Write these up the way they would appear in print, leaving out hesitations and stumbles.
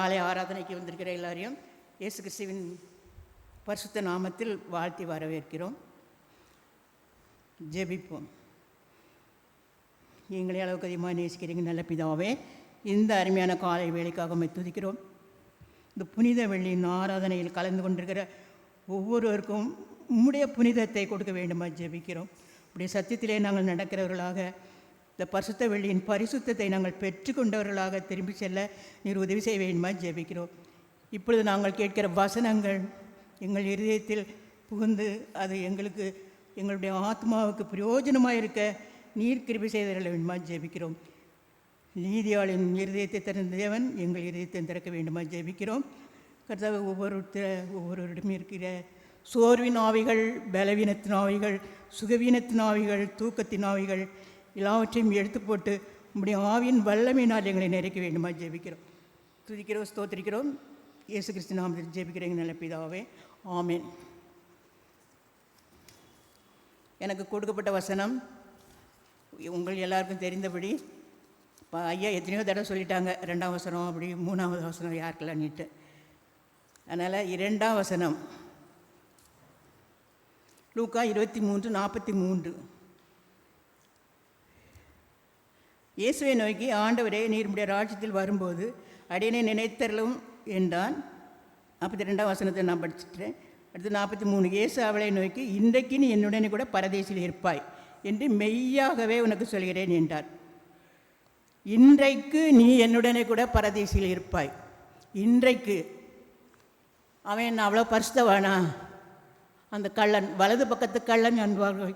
காலை ஆராதனைக்கு வந்திருக்கிற எல்லாரையும் இயேசு கிறிஸ்துவின் பரிசுத்த நாமத்தில் வாழ்த்தி வரவேற்கிறோம். ஜெபிப்போம். எங்களை அளவுக்கு அதிகமாக நேசிக்கிறீங்க நல்ல பிதாவே, இந்த அருமையான காலை வேலைக்காக துதிக்கிறோம். இந்த புனித வெள்ளியின் ஆராதனையில் கலந்து கொண்டிருக்கிற ஒவ்வொருவருக்கும் உம்முடைய புனிதத்தை கொடுக்க வேண்டுமா ஜெபிக்கிறோம். இப்படி சத்தியத்திலே நாங்கள் நடக்கிறவர்களாக, இந்த பரிசுத்த வெள்ளியின் பரிசுத்தத்தை நாங்கள் பெற்றுக்கொண்டவர்களாக திரும்பி செல்ல நீர் உதவி செய்ய வேண்டுமா ஜெபிக்கிறோம். இப்பொழுது நாங்கள் கேட்கிற வசனங்கள் எங்கள் இருதயத்தில் புகுந்து அது எங்களுடைய ஆத்மாவுக்கு பிரயோஜனமாக இருக்க நீர் கிருபை செய்தவர்கள் வேண்டுமா ஜெபிக்கிறோம். நீதியாளின் இருதயத்தை திறந்த தேவன் எங்கள் இருதயத்தை திறக்க வேண்டுமா ஜெபிக்கிறோம். கர்த்தாவே, ஒவ்வொருவரிடம் இருக்கிற சோர்வின் ஆவிகள், பலவீனத்தின் ஆவிகள், சுகவீனத்தின் ஆவிகள், தூக்கத்தின் ஆவிகள் எல்லாவற்றையும் எடுத்து போட்டு உம்முடைய ஆவியின் வல்லமையினால் எங்களை நிறைக்க வேண்டுமா ஜெபிக்கிறோம். துதிக்கிறோம், ஸ்தோத்திரிக்கிறோம். இயேசு கிறிஸ்து நாமத்தில் ஜெபிக்கிறேங்க நல்ல பிதாவே, ஆமென். எனக்கு கொடுக்கப்பட்ட வசனம் உங்கள் எல்லாருக்கும் தெரிந்தபடி ஐயா எத்தனையோ தடவை சொல்லிட்டாங்க. 2ஆம் வசனம் அப்படி 3ஆவது வசனம் யாருக்கெல்லாம் நீட்டு. அதனால் 2ஆம் வசனம் லூக்கா 23:43. இயேசுவை நோக்கி, ஆண்டவரே, நீர் உம்முடைய ராஜ்யத்தில் வரும்போது அடியனை நினைத்தருளும் என்றான். 42ஆம் வசனத்தை நான் படிச்சுட்டேன். அடுத்து 43. இயேசு அவளை நோக்கி, இன்றைக்கு நீ என்னுடனே கூட பரதேசில் இருப்பாய் என்று மெய்யாகவே உனக்கு சொல்கிறேன் என்றார். இன்றைக்கு நீ என்னுடனே கூட பரதேசில் இருப்பாய். இன்றைக்கு அவன் அவ்வளோ பரிசுத்தவானா? அந்த கள்ளன், வலது பக்கத்து கள்ளன் என்பார்கள்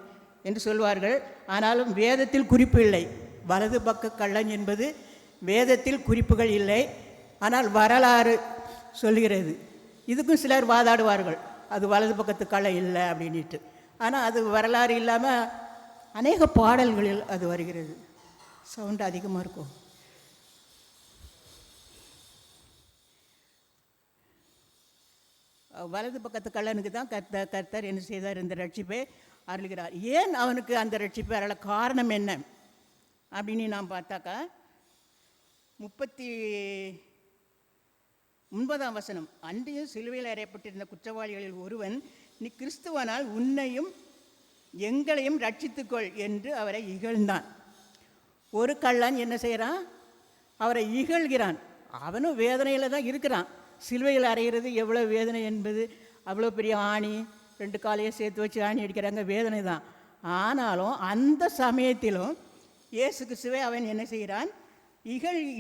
என்று சொல்வார்கள். ஆனாலும் வேதத்தில் குறிப்பு இல்லை. வலது பக்க கள்ளன் என்பது வேதத்தில் குறிப்புகள் இல்லை. ஆனால் வரலாறு சொல்கிறது. இதுக்கும் சிலர் வாதாடுவார்கள், அது வலது பக்கத்து கள்ளன் இல்லை அப்படின்ட்டு. ஆனால் அது வரலாறு இல்லாமல் அநேக பாடல்களில் அது வருகிறது. சவுண்டு அதிகமாக இருக்கும். வலது பக்கத்து கள்ளனுக்கு தான் கர்த்தர் என்ன செய்தார்? இந்த ரட்சிப்பை அருளுகிறார். ஏன் அவனுக்கு அந்த ரட்சிப்பை அருள காரணம் என்ன அப்படின்னு நாம் பார்த்தாக்கா, 39ஆம் வசனம், அன்றையும் சிலுவையில் அறையப்பட்டிருந்த குற்றவாளிகளில் ஒருவன், நீ கிறிஸ்துவனால் உன்னையும் எங்களையும் ரட்சித்துக்கொள் என்று அவரை இகழ்ந்தான். ஒரு கள்ளன் என்ன செய்கிறான்? அவரை இகழ்கிறான். அவனும் வேதனையில் தான் இருக்கிறான். சிலுவையில் அறைகிறது எவ்வளோ வேதனை என்பது, அவ்வளோ பெரிய ஆணி, 2 காலையை சேர்த்து வச்சு ஆணி அடிக்கிறாங்க, வேதனை தான். ஆனாலும் அந்த சமயத்திலும் இயேசு கிறிஸ்துவை அவன் என்ன செய்கிறான்?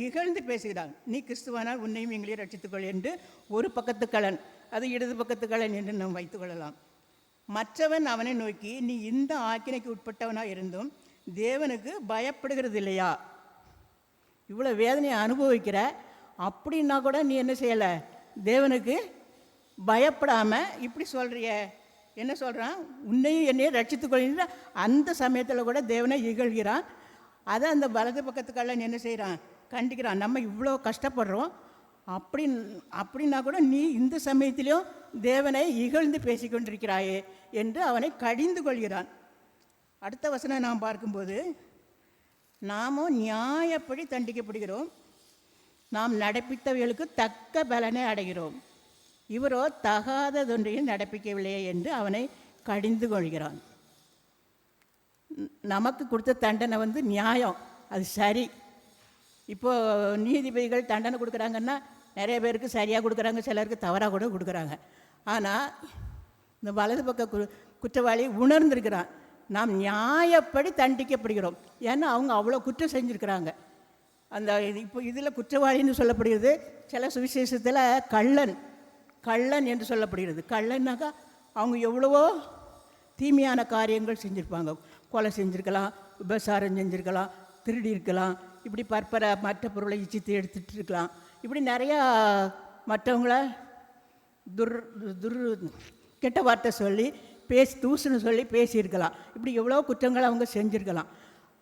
இகழ்ந்து பேசுகிறான். நீ கிறிஸ்துவானால் உன்னையும் எங்களையும் ரட்சித்துக்கொள் என்று ஒரு பக்கத்து கள்ளன், அது இடது பக்கத்து கள்ளன் என்று நாம் வைத்துக்கொள்ளலாம். மற்றவன் அவனை நோக்கி, நீ இந்த ஆக்கினைக்கு உட்பட்டவனாக இருந்தும் தேவனுக்கு பயப்படுகிறது இல்லையா? இவ்வளோ வேதனையை அனுபவிக்கிற, அப்படின்னா கூட நீ என்ன செய்யலை? தேவனுக்கு பயப்படாமல் இப்படி சொல்கிறிய. என்ன சொல்கிறான்? உன்னையும் என்னையும் ரட்சித்துக்கொள்கின்ற அந்த சமயத்தில் கூட தேவனை இகழ்கிறான். அதை அந்த வலது பக்கத்து கள்ளன் என்ன செய்கிறான்? கண்டிக்கிறான். நம்ம இவ்வளோ கஷ்டப்படுறோம், அப்படின்னா கூட நீ இந்த சமயத்திலையும் தேவனை இகழ்ந்து பேசிக்கொண்டிருக்கிறாயே என்று அவனை கடிந்து கொள்கிறான். அடுத்த வசனம் நாம் பார்க்கும்போது, நாமும் நியாயப்படி தண்டிக்கப்படுகிறோம், நாம் நடப்பித்தவர்களுக்கு தக்க பலனை அடைகிறோம், இவரோ தகாததொன்றையும் நடப்பிக்கவில்லையே என்று அவனை கடிந்து கொள்கிறான். நமக்கு கொடுத்த தண்டனை நியாயம், அது சரி. இப்போது நீதிபதிகள் தண்டனை கொடுக்குறாங்கன்னா நிறைய பேருக்கு சரியாக கொடுக்குறாங்க, சிலருக்கு தவறாக கூட கொடுக்குறாங்க. ஆனால் இந்த வலது பக்க குற்றவாளி உணர்ந்திருக்கிறான், நாம் நியாயப்படி தண்டிக்கப்படுகிறோம். ஏன்னா அவங்க அவ்வளோ குற்றம் செஞ்சுருக்கிறாங்க. அந்த இப்போ இதில் குற்றவாளின்னு சொல்லப்படுகிறது. சில சுவிசேஷத்தில் கள்ளன் என்று சொல்லப்படுகிறது. கள்ளன்னாக்கா அவங்க எவ்வளவோ தீமையான காரியங்கள் செஞ்சுருப்பாங்க. கொலை செஞ்சுருக்கலாம், விபசாரம் செஞ்சுருக்கலாம், திருடி இருக்கலாம், இப்படி மற்ற பொருளை இச்சித்து எடுத்துகிட்டு இருக்கலாம். இப்படி நிறையா மற்றவங்கள கெட்ட வார்த்தை சொல்லி தூசுன்னு சொல்லி பேசியிருக்கலாம். இப்படி எவ்வளோ குற்றங்களை அவங்க செஞ்சுருக்கலாம்.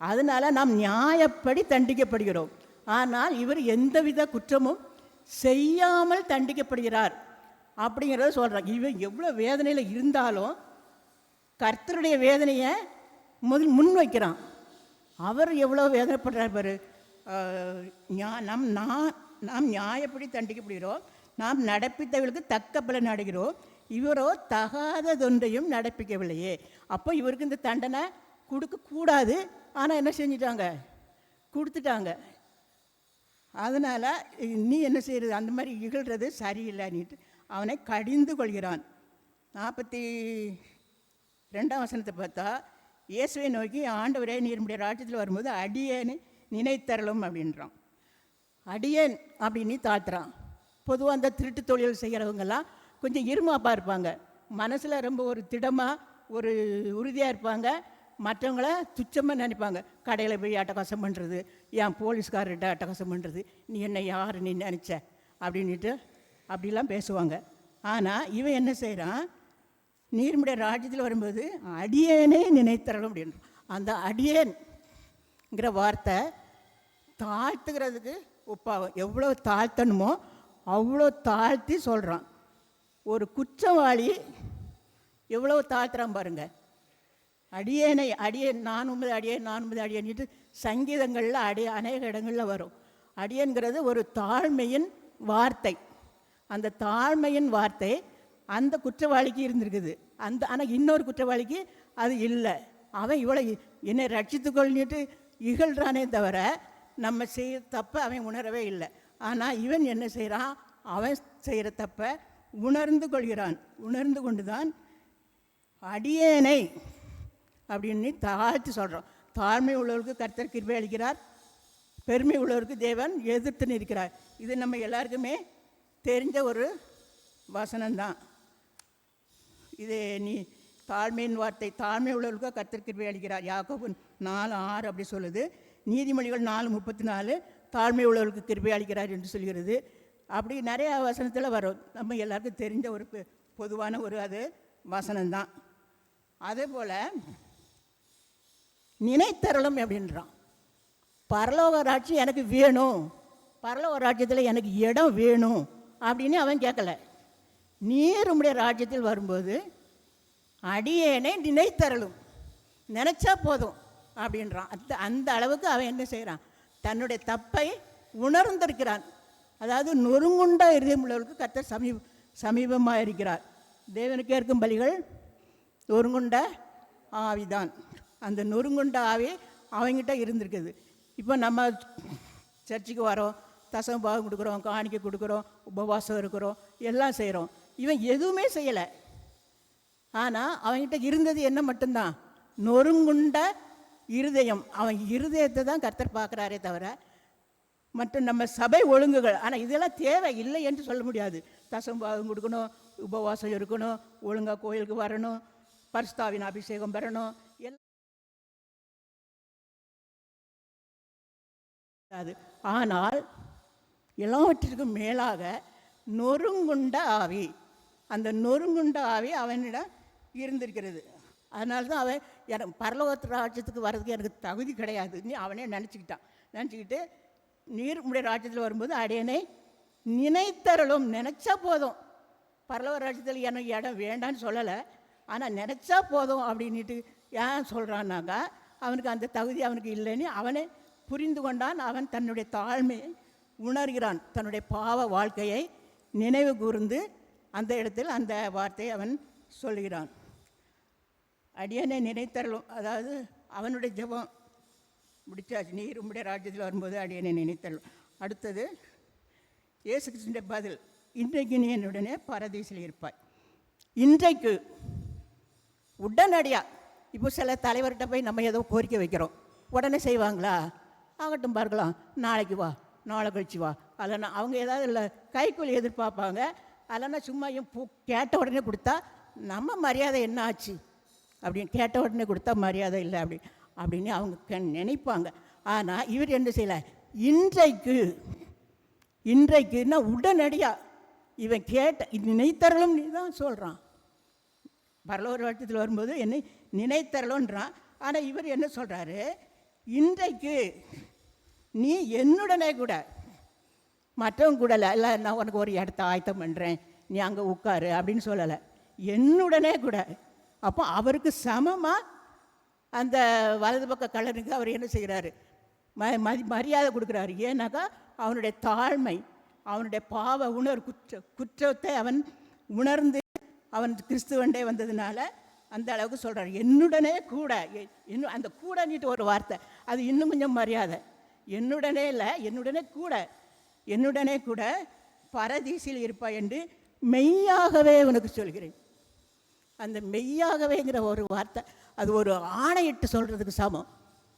அதனால் நாம் நியாயப்படி தண்டிக்கப்படுகிறோம். ஆனால் இவர் எந்தவித குற்றமும் செய்யாமல் தண்டிக்கப்படுகிறார் அப்படிங்கிறத சொல்கிறார். இவன் எவ்வளோ வேதனையில் இருந்தாலும் கர்த்தருடைய வேதனையை முன் வைக்கிறான். அவர் எவ்வளோ வேதனைப்படுறார் பாரு. நாம் நியாயப்படி தண்டிக்கப்படுகிறோம், நாம் நடப்பித்தவர்களுக்கு தக்க பலன் அடைகிறோம், இவரோ தகாததொன்றையும் நடப்பிக்கவில்லையே. அப்போ இவருக்கு இந்த தண்டனை கொடுக்கக்கூடாது, ஆனால் என்ன செஞ்சிட்டாங்க, கொடுத்துட்டாங்க. அதனால் நீ என்ன செய்கிறது, அந்த மாதிரி இகழ்கிறது சரியில்லைன்னுட்டு அவனை கடிந்து கொள்கிறான். 42 பார்த்தா, இயேசுவை நோக்கி, ஆண்டவரே நீருடைய ராஜ்யத்தில் வரும்போது அடியேன்னு நினைத்தரலும் அப்படின்றான். அடியேன் அப்படின்னு தாழ்த்துறான். பொதுவாக அந்த திருட்டு தொழில் செய்கிறவங்கெல்லாம் கொஞ்சம் இருமாப்பாக இருப்பாங்க, மனசில் ரொம்ப ஒரு திடமாக ஒரு உறுதியாக இருப்பாங்க, மற்றவங்கள துச்சமாக நினைப்பாங்க. கடையில் போய் அட்டகாசம் பண்ணுறது, என் போலீஸ்காரர்கிட்ட அட்டகாசம் பண்ணுறது, நீ என்ன யார் நீ நினச்ச அப்படின்ட்டு அப்படிலாம் பேசுவாங்க. ஆனால் இவன் என்ன செய்கிறான், நீர்முடைய ராஜ்யத்தில் வரும்போது அடியேனே நினைத்தரலும் அப்படின்னு. அந்த அடியேன்கிற வார்த்தை தாழ்த்துக்கிறதுக்கு ஒப்பாகும். எவ்வளோ தாழ்த்தணுமோ அவ்வளோ தாழ்த்தி சொல்கிறான். ஒரு குற்றவாளி எவ்வளோ தாழ்த்துறான் பாருங்க. அடியேனை அடியேன் நான் உண்மை அடியேன் நான் உண்மை அடியேன்ட்டு சங்கீதங்களில் அநேக இடங்களில் வரும். அடியேன்கிறது ஒரு தாழ்மையின் வார்த்தை. அந்த தாழ்மையின் வார்த்தை அந்த குற்றவாளிக்கு இருந்திருக்குது. ஆனால் இன்னொரு குற்றவாளிக்கு அது இல்லை. அவன் இவ்வளோ என்னை ரட்சித்துக்கொள்ளிட்டு இகழ்றானே தவிர நம்ம செய்கிற தப்பை அவன் உணரவே இல்லை. ஆனால் இவன் என்ன செய்கிறான், அவன் செய்கிற தப்பை உணர்ந்து கொள்கிறான். உணர்ந்து கொண்டு தான் அடியேனை அப்படின்னு தாழ்த்தி சொல்கிறோம். தாழ்மை உள்ளவருக்கு கர்த்தர் கிருபை அளிக்கிறார், பெருமை உள்ளவருக்கு தேவன் எதிர்த்து நிற்கிறார். இது நம்ம எல்லாருக்குமே தெரிஞ்ச ஒரு வசனம்தான். இது நீ தாழ்மையின் வார்த்தை, தாழ்மை உள்ளவர்களுக்கு கர்த்தர் கிருபை அளிக்கிறார். யாக்கோபு 4:6 அப்படி சொல்லுது. நீதிமொழிகள் 4:34 தாழ்மை உள்ளவர்களுக்கு கிருபை அளிக்கிறார் என்று சொல்கிறது. அப்படி நிறைய வசனத்தில் வரும். நம்ம எல்லாருக்கும் தெரிஞ்ச ஒரு பொதுவான ஒரு அது வசனம்தான். அதே போல் நினைத்தரலும் அப்படின்றான். பரலோக ராஜ்யம் எனக்கு வேணும், பரலோக ராஜ்யத்தில் எனக்கு இடம் வேணும் அப்படின்னு அவன் கேட்கல. நீர் உம்முடைய ராஜ்யத்தில் வரும்போது அடியேனை நினைத்தரலும், நினச்சா போதும் அப்படின்றான். அந்த அளவுக்கு அவன் என்ன செய்கிறான், தன்னுடைய தப்பை உணர்ந்திருக்கிறான். அதாவது நொறுங்குண்ட இருதயம் உள்ளவர்களுக்கு கர்த்தர் சமீபமாக இருக்கிறார். தேவனுக்கு ஏற்கும் பலிகள் நொறுங்குண்ட ஆவிதான். அந்த நொறுங்குண்ட ஆவி அவங்ககிட்ட இருந்திருக்குது. இப்போ நம்ம சர்ச்சுக்கு வரோம், தசம பாகம் கொடுக்குறோம், காணிக்கை கொடுக்குறோம், உபவாசம் இருக்கிறோம், எல்லாம் செய்கிறோம். இவன் எதுவுமே செய்யலை. ஆனால் அவங்ககிட்ட இருந்தது என்ன மட்டும்தான், நொறுங்குண்ட இருதயம். அவன் இருதயத்தை தான் கர்த்தர் பார்க்குறாரே தவிர மற்றும் நம்ம சபை ஒழுங்குகள். ஆனால் இதெல்லாம் தேவை இல்லை என்று சொல்ல முடியாது. தசம்பாகம் கொடுக்கணும், உபவாசம் இருக்கணும், ஒழுங்காக கோயிலுக்கு வரணும், பரிசுத்தாவின் அபிஷேகம் பெறணும், அது. ஆனால் எல்லாவற்றிற்கும் மேலாக நொறுங்குண்ட ஆவி, அந்த நொறுங்குண்ட ஆவி அவனிடம் இருந்திருக்கிறது. அதனால தான் அவன் பரலோக ராஜ்யத்துக்கு வர்றதுக்கு எனக்கு தகுதி கிடையாதுன்னு அவனே நினச்சிக்கிட்டு நீர் உம்முடைய ராஜ்யத்தில் வரும்போது அடியேனை நினைத்தரலும், நினச்சா போதும். பரலோக ராஜ்யத்தில் எனக்கு இடம் வேண்டான்னு சொல்லலை, ஆனால் நினச்சா போதும் அப்படின்ட்டு ஏன் சொல்கிறான்னாக்கா அவனுக்கு அந்த தகுதி அவனுக்கு இல்லைன்னு அவனே புரிந்து கொண்டான். அவன் தன்னுடைய தாழ்மையை உணர்கிறான், தன்னுடைய பாவ வாழ்க்கையை நினைவு கூர்ந்து அந்த இடத்தில் அந்த வார்த்தையை அவன் சொல்கிறான். அடியனை நினைத்தரலும், அதாவது அவனுடைய ஜெபம் முடிச்சாச்சு. நீர் உம்முடைய ராஜ்யத்தில் வரும்போது அடியனை நினைத்தரலும். அடுத்தது இயேசு கிறிஸ்துவின் பதில், இன்றைக்கு நீ என்னுடனே பரதீசில் இருப்பாய். இன்றைக்கு உடனடியாக. இப்போ சில தலைவர்கிட்ட போய் நம்ம ஏதோ கோரிக்கை வைக்கிறோம், உடனே செய்வாங்களா? ஆகட்டும் பார்க்கலாம், நாளைக்கு வா, நாளை கழிச்சு வா. அல்லனா அவங்க ஏதாவது இல்லை கைக்கூலி எதிர்பார்ப்பாங்க. அல்லனா சும்மா கேட்ட உடனே கொடுத்தா நம்ம மரியாதை என்ன ஆச்சு அப்படின்னு, கேட்ட உடனே கொடுத்தா மரியாதை இல்லை அப்படின்னு அவங்க நினைப்பாங்க. ஆனால் இவர் என்ன செய்யலை, இன்றைக்குன்னா உடனடியாக இவன் நினைத்தரலும் நீ தான் சொல்கிறான். பரலோக ராஜ்யத்தில் வரும்போது என்னை நினைத்தரலுன்றான். ஆனால் இவர் என்ன சொல்கிறாரு, இன்றைக்கு நீ என்னுடனே கூட, மற்றவங்க கூட இல்லை நான் உனக்கு ஒரு இடத்த ஆயத்தம் பண்ணுறேன், நீ அங்கே உட்காரு அப்படின்னு சொல்லலை, என்னுடனே கூட. அப்போ அவருக்கு சமமாக அந்த வலது பக்க கல்லனுக்கு அவர் என்ன செய்கிறாரு, மரியாதை கொடுக்குறாரு. ஏன்னாக்கா அவனுடைய தாழ்மை, அவனுடைய பாவ குற்றத்தை அவன் உணர்ந்து அவன் கிறிஸ்துவண்டே வந்ததுனால அந்த அளவுக்கு சொல்கிறார். என்னுடனே கூட, இன்னும் அந்த கூடன்னுட்டு ஒரு வார்த்தை, அது இன்னும் கொஞ்சம் மரியாதை. என்னுடனே இல்லை, என்னுடனே கூட பரதீசில் இருப்பாய் என்று மெய்யாகவே உனக்கு சொல்கிறேன். அந்த மெய்யாகவேங்கிற ஒரு வார்த்தை அது ஒரு ஆணையிட்டு சொல்கிறதுக்கு சமம்.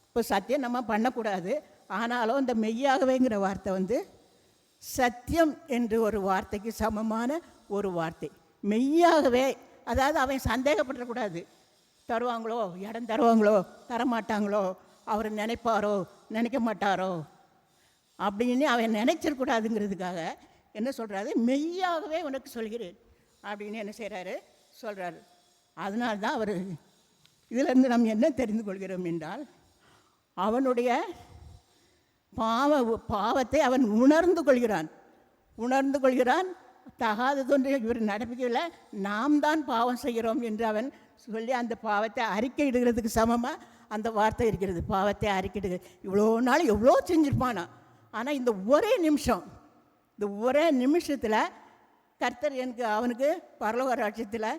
இப்போ சத்தியம் நம்ம பண்ணக்கூடாது, ஆனாலும் அந்த மெய்யாகவேங்கிற வார்த்தை சத்தியம் என்று ஒரு வார்த்தைக்கு சமமான ஒரு வார்த்தை. மெய்யாகவே, அதாவது அவன் சந்தேகப்படக்கூடாது. தருவாங்களோ, இடம் தருவாங்களோ, தரமாட்டாங்களோ, அவர் நினைப்பாரோ நினைக்க மாட்டாரோ அப்படின்னு அவன் நினைச்சிடக்கூடாதுங்கிறதுக்காக என்ன சொல்கிறாரு, மெய்யாகவே உனக்கு சொல்கிறேன் அப்படின்னு என்ன செய்கிறாரு, சொல்கிறாரு. அதனால்தான் அவர் இதிலிருந்து நாம் என்ன தெரிந்து கொள்கிறோம் என்றால், அவனுடைய பாவத்தை அவன் உணர்ந்து கொள்கிறான். தகாததொன்று இவர் நடப்பிக்கவில்லை, நாம் தான் பாவம் செய்கிறோம் என்று அவன் சொல்லி அந்த பாவத்தை அறிக்கையிடுகிறதுக்கு சமமாக அந்த வார்த்தை இருக்கிறது. பாவத்தை அறிக்கையிடுகிறது. இவ்வளோ நாள் எவ்வளோ செஞ்சிருப்பானா, ஆனால் இந்த ஒரே நிமிஷத்தில் கர்த்தர் அவனுக்கு பரலோக ராஜ்யத்தில்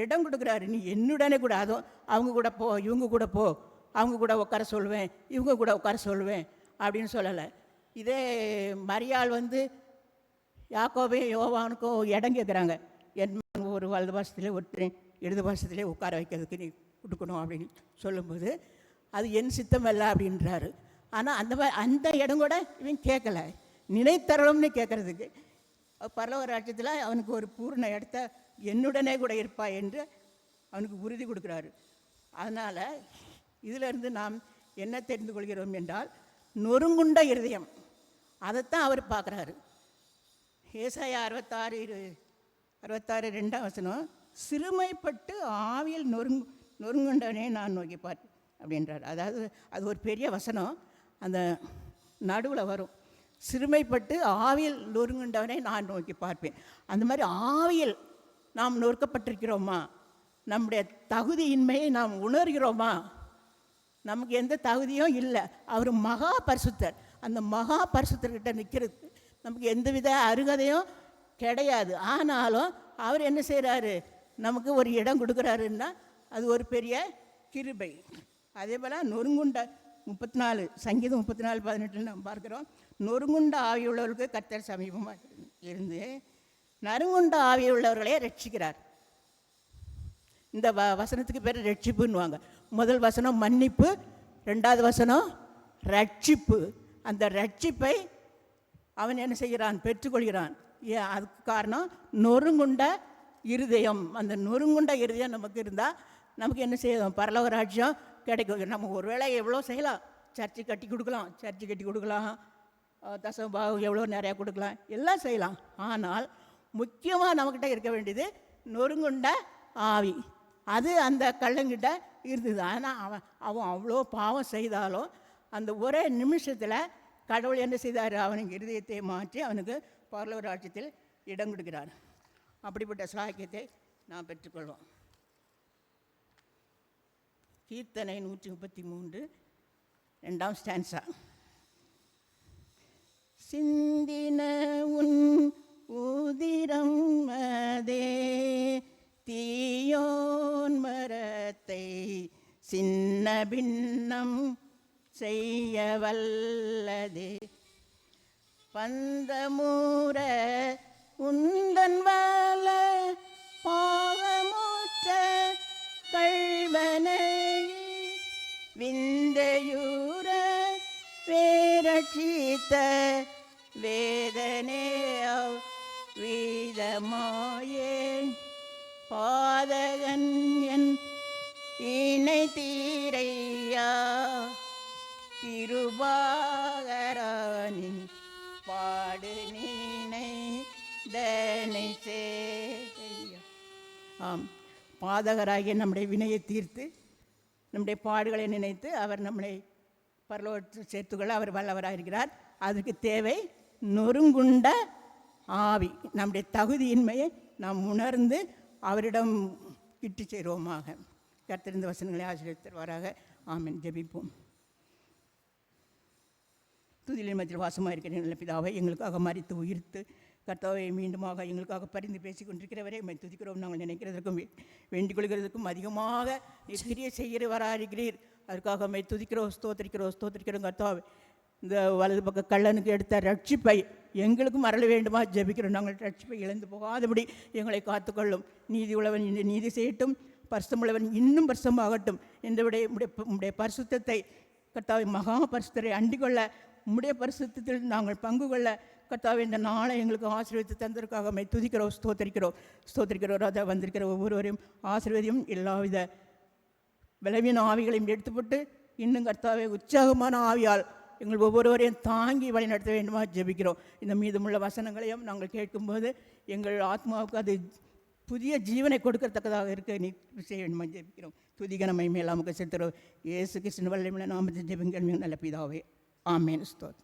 இடம் கொடுக்குறாரு. நீ என்னுடனே கூட, அதுவும் அவங்க கூட போ, இவங்க கூட போ, அவங்க கூட உட்கார சொல்லுவேன், இவங்க கூட உட்கார சொல்லுவேன் அப்படின்னு சொல்லலை. இதே மரியாள் யாக்கோபையும் யோவானுக்கும் இடம் கேட்குறாங்க. என் ஒரு வலது பாசத்திலே ஒருத்தரையும் இடது பாசத்திலே உட்கார வைக்கிறதுக்கு நீ கொடுக்கணும் அப்படின்னு சொல்லும்போது அது என் சித்தம் இல்லை அப்படின்றாரு. ஆனால் அந்த இடம் கூட இவன் கேட்கல, நினைத்தரணும்னு கேட்குறதுக்கு. பரலோக ராஜ்யத்தில் அவனுக்கு ஒரு பூர்ண இடத்த என்னுடனே கூட இருப்பா என்று அவனுக்கு உறுதி கொடுக்குறாரு. அதனால் இதிலிருந்து நாம் என்ன தெரிந்து கொள்கிறோம் என்றால், நொறுங்குண்ட இருதயம், அதைத்தான் அவர் பார்க்குறாரு. ஏசாயா 66 2 சிறுமைப்பட்டு ஆவியில் நொறுங்குண்டவனே நான் நோக்கி பார்த்தேன் அப்படின்றார். அதாவது அது ஒரு பெரிய வசனம், அந்த நடுவில் வரும். சிறுமைப்பட்டு ஆவியில் நொறுங்குண்டவனை நான் நோக்கி பார்ப்பேன். அந்த மாதிரி ஆவியில் நாம் நொறுக்கப்பட்டிருக்கிறோமா? நம்முடைய தகுதியின்மையை நாம் உணர்கிறோமா? நமக்கு எந்த தகுதியும் இல்லை. அவர் மகா பரிசுத்தர். அந்த மகா பரிசுத்தர்கிட்ட நிற்கிறது நமக்கு எந்தவித அருகதையும் கிடையாது. ஆனாலும் அவர் என்ன செய்கிறாரு, நமக்கு ஒரு இடம் கொடுக்குறாருன்னா அது ஒரு பெரிய கிருபை. அதே போல் நொறுங்குண்ட 34 சங்கீதம் 34:18 நாம் பார்க்குறோம். நொறுங்குண்ட ஆவியுள்ளவர்களுக்கு கர்த்தர் சமீபமாக இருந்து நறுங்குண்ட ஆவியுள்ளவர்களே ரட்சிக்கிறார். இந்த வசனத்துக்கு பேர் ரட்சிப்புன்னுவாங்க. முதல் வசனம் மன்னிப்பு, 2வது வசனம் ரட்சிப்பு. அந்த ரட்சிப்பை அவன் என்ன செய்கிறான், பெற்றுக்கொள்கிறான். அதுக்கு காரணம் நொறுங்குண்ட இருதயம். அந்த நொறுங்குண்ட இருதயம் நமக்கு இருந்தால் நமக்கு என்ன செய்யணும், பரலோக ராஜ்யம் கிடைக்கும். நம்ம ஒரு வேளை எவ்வளோ செய்யலாம், சர்ச்சை கட்டி கொடுக்கலாம், தசமபாகம் எவ்வளோ நிறையா கொடுக்கலாம், எல்லாம் செய்யலாம். ஆனால் முக்கியமாக நம்மக்கிட்ட இருக்க வேண்டியது நொறுங்குண்ட ஆவி. அது அந்த கள்ளங்கிட்ட இருந்தது. ஆனால் அவன் அவ்வளோ பாவம் செய்தாலும் அந்த ஒரே நிமிஷத்தில் கடவுள் என்ன செய்தார், அவனுக்கு இருதயத்தை மாற்றி அவனுக்கு பரலோக ராஜ்யத்தில் இடம் கொடுக்கிறார். அப்படிப்பட்ட சாக்கியத்தை நாம் பெற்றுக்கொள்வோம். கீர்த்தனை 133 2ஆம் ஸ்டான்ஸா. சிந்தின உன் உதிரம் அதே தீயோன் மரத்தை சின்ன பின்னம் செய்ய வல்லதே. பந்தமூர உந்தன் வல பாவமுற்ற கள்வனை விந்தையூர வேரட்சித்த வேதனே வீதமாயே பாதகன் என் இணை தீரையா திருபாகரானின் பாடு நீனை தனை செய்ய. ஆம், பாதகராகிய நம்முடைய வினையை தீர்த்து நம்முடைய பாடுகளை நினைத்து அவர் நம்மளை பரலோகத்தில் சேர்த்துக்கொள்ள அவர் வல்லவராயிருக்கிறார். அதுக்கு தேவை நொறுங்குண்ட ஆவி. நம்முடைய தகுதியின்மையை நாம் உணர்ந்து அவரிடம் இட்டு சேருவோமாக. கர்த்தர் வசனங்களை ஆசீர்வதித்து தருவாராக. ஆமென். ஜெபிப்போம். துதிலின் மத்தியில் வாசமாக இருக்கிற நல்ல பிதாவை எங்களுக்காக மரித்து உயிர்த்து கர்த்தாவை மீண்டுமாக எங்களுக்காக பரிந்து பேசி கொண்டிருக்கிறவரை உம்மை துதிக்கிறோம். நாங்கள் நினைக்கிறதற்கும் வேண்டிக் கொள்கிறதுக்கும் அதிகமாக நீர் கிரியை செய்கிறவராக இருக்கிறீர். அதற்காக உம்மை துதிக்கிறோம், ஸ்தோத்திரிக்கிறோம் கர்த்தாவை. இந்த வலது பக்க கள்ளனுக்கு எடுத்த ரட்சிப்பை எங்களுக்கும் மறல வேண்டுமா ஜெபிக்கிறோம். நாங்கள் ரட்சிப்பை இழந்து போகாதபடி எங்களை காத்துக்கொள்ளும். நீதி உள்ளவன் இந்த நீதி செய்யட்டும், பரிசுத்தமுள்ளவன் இன்னும் பரிசுத்தமாகட்டும். உடைய பரிசுத்தத்தை கர்த்தாவை மகா பரிசுத்தரை அண்டிக்கொள்ள உம்முடைய பரிசுத்தத்தில் நாங்கள் பங்கு கொள்ள கர்த்தாவை இந்த நாளை எங்களுக்கு ஆசீர்வதித்து தந்ததற்காக உம்மை துதிக்கிறோம், ஸ்தோத்திரிக்கிறோம். ராஜா வந்திருக்கிற ஒவ்வொருவரையும் ஆசீர்வதியும். எல்லாவித பலவீன ஆவிகளையும் எடுத்துப்பட்டு இன்னும் கர்த்தாவை உற்சாகமான ஆவியால் எங்கள் ஒவ்வொருவரையும் தாங்கி வழி நடத்த வேண்டுமா ஜெபிக்கிறோம். இந்த மீதமுள்ள வசனங்களையும் நாங்கள் கேட்கும்போது எங்கள் ஆத்மாவுக்கு அது புதிய ஜீவனை கொடுக்கத்தக்கதாக இருக்க நீ செய்ய வேண்டுமா ஜெபிக்கிறோம். துதிகனமை மேலாமுக்கு செலுத்துகிறோம். இயேசு கிறிஸ்துவின் வல்லமையுள்ள நாமத்தில் ஜெபிங்கள் நல்ல பிதாவே. ஆமென். ஸ்தோத்திரம்.